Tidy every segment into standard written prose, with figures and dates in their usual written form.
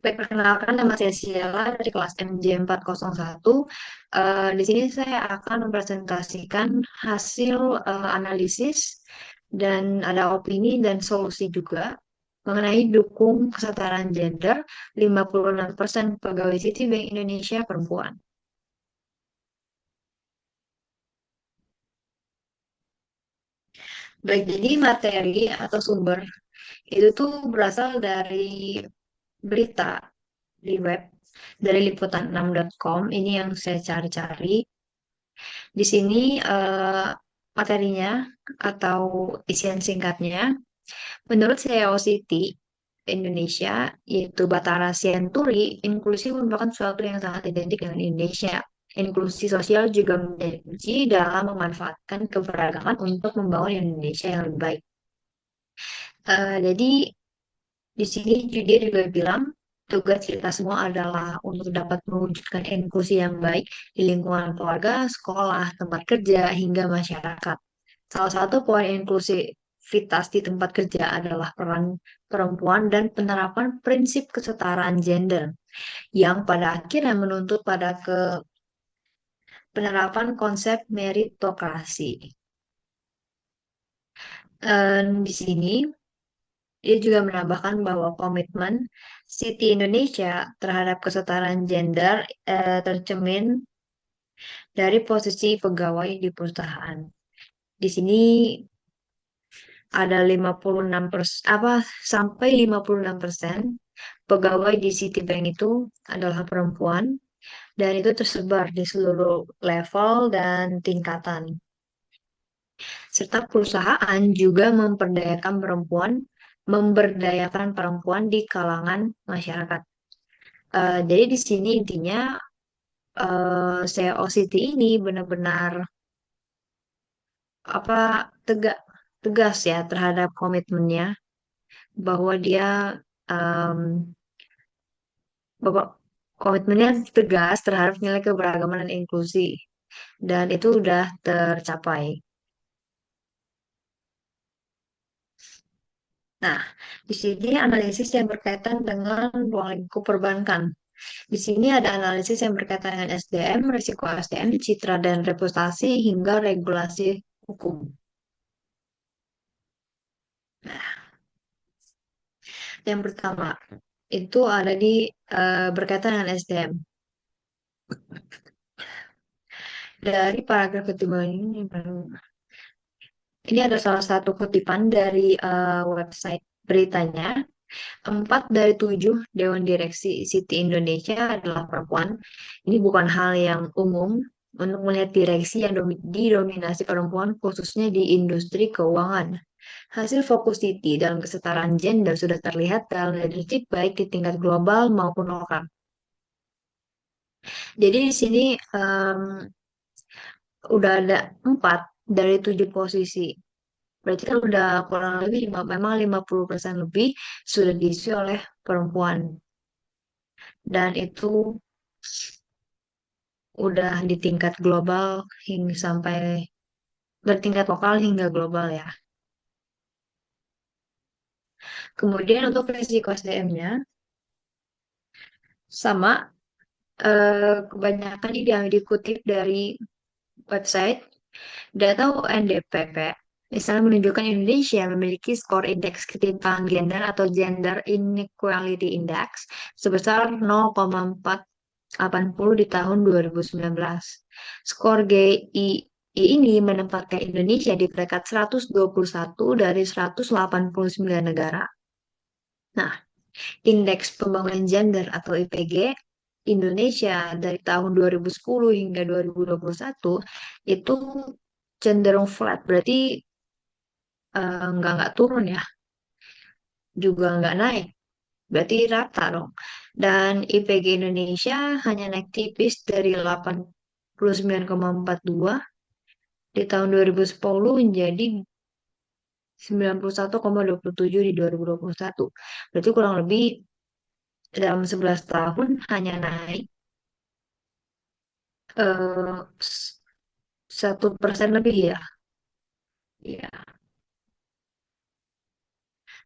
Baik, perkenalkan nama saya Sheila dari kelas MJ 401. Di sini saya akan mempresentasikan hasil analisis dan ada opini dan solusi juga mengenai dukung kesetaraan gender 56% pegawai Citibank Indonesia perempuan. Baik, jadi materi atau sumber itu tuh berasal dari berita di web dari liputan6.com. Ini yang saya cari-cari. Di sini materinya atau isian singkatnya, menurut CEO City Indonesia, yaitu Batara Sianturi, inklusi merupakan suatu yang sangat identik dengan Indonesia. Inklusi sosial juga menjadi kunci dalam memanfaatkan keberagaman untuk membangun Indonesia yang lebih baik. Jadi di sini dia juga bilang tugas kita semua adalah untuk dapat mewujudkan inklusi yang baik di lingkungan keluarga, sekolah, tempat kerja, hingga masyarakat. Salah satu poin inklusivitas di tempat kerja adalah peran perempuan dan penerapan prinsip kesetaraan gender yang pada akhirnya menuntut pada ke penerapan konsep meritokrasi. Di sini dia juga menambahkan bahwa komitmen City Indonesia terhadap kesetaraan gender tercermin dari posisi pegawai di perusahaan. Di sini ada 56% pegawai di Citibank itu adalah perempuan dan itu tersebar di seluruh level dan tingkatan. Serta perusahaan juga memberdayakan perempuan di kalangan masyarakat. Jadi di sini intinya CEO City ini benar-benar apa tegak tegas ya terhadap komitmennya bahwa dia em, bahwa komitmennya tegas terhadap nilai keberagaman dan inklusi dan itu udah tercapai. Nah, di sini analisis yang berkaitan dengan ruang lingkup perbankan. Di sini ada analisis yang berkaitan dengan SDM, risiko SDM, citra dan reputasi, hingga regulasi hukum. Yang pertama, itu ada di berkaitan dengan SDM. Dari paragraf ketiga ini ada salah satu kutipan dari website beritanya. 4 dari 7 Dewan Direksi Citi Indonesia adalah perempuan. Ini bukan hal yang umum untuk melihat direksi yang didominasi perempuan, khususnya di industri keuangan. Hasil fokus Citi dalam kesetaraan gender sudah terlihat dalam leadership baik di tingkat global maupun lokal. Jadi di sini udah ada 4 dari 7 posisi. Berarti kan udah kurang lebih memang 50% lebih sudah diisi oleh perempuan. Dan itu udah di tingkat global hingga sampai bertingkat lokal hingga global ya. Kemudian untuk risiko SDM-nya sama kebanyakan ini yang dikutip dari website data UNDPP. Misalnya menunjukkan Indonesia memiliki skor indeks ketimpangan gender atau Gender Inequality Index sebesar 0,480 di tahun 2019. Skor GII ini menempatkan Indonesia di peringkat 121 dari 189 negara. Nah, Indeks Pembangunan Gender atau IPG Indonesia dari tahun 2010 hingga 2021 itu cenderung flat, berarti nggak turun ya, juga nggak naik, berarti rata dong. Dan IPG Indonesia hanya naik tipis dari 89,42 di tahun 2010 menjadi 91,27 di 2021. Berarti kurang lebih dalam 11 tahun hanya naik eh, 1% lebih ya. Ya.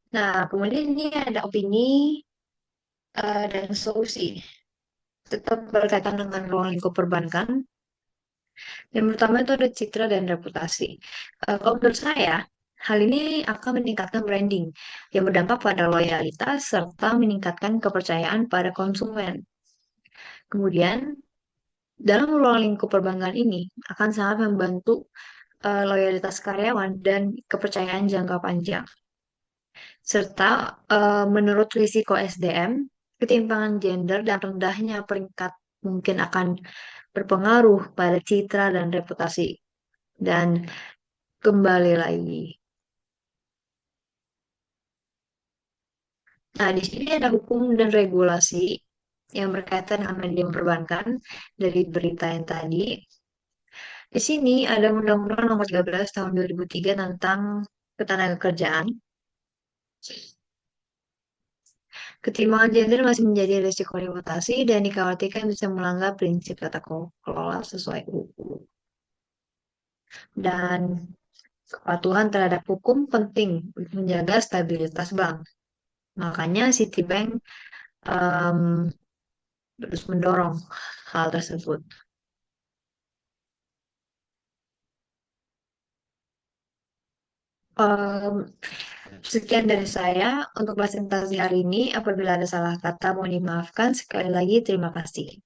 Nah, kemudian ini ada opini dan solusi. Tetap berkaitan dengan ruang lingkup perbankan. Yang pertama itu ada citra dan reputasi. Kalau menurut saya, hal ini akan meningkatkan branding yang berdampak pada loyalitas serta meningkatkan kepercayaan pada konsumen. Kemudian, dalam ruang lingkup perbankan ini akan sangat membantu loyalitas karyawan dan kepercayaan jangka panjang. Serta menurut risiko SDM, ketimpangan gender dan rendahnya peringkat mungkin akan berpengaruh pada citra dan reputasi. Dan kembali lagi. Nah, di sini ada hukum dan regulasi yang berkaitan dengan media perbankan dari berita yang tadi. Di sini ada Undang-Undang Nomor 13 Tahun 2003 tentang Ketenagakerjaan. Ketimpangan gender masih menjadi risiko reputasi dan dikhawatirkan bisa melanggar prinsip tata kelola sesuai hukum. Dan kepatuhan terhadap hukum penting untuk menjaga stabilitas bank. Makanya Citibank em, terus mendorong hal tersebut. Em, Sekian dari saya untuk presentasi hari ini. Apabila ada salah kata, mohon dimaafkan. Sekali lagi, terima kasih.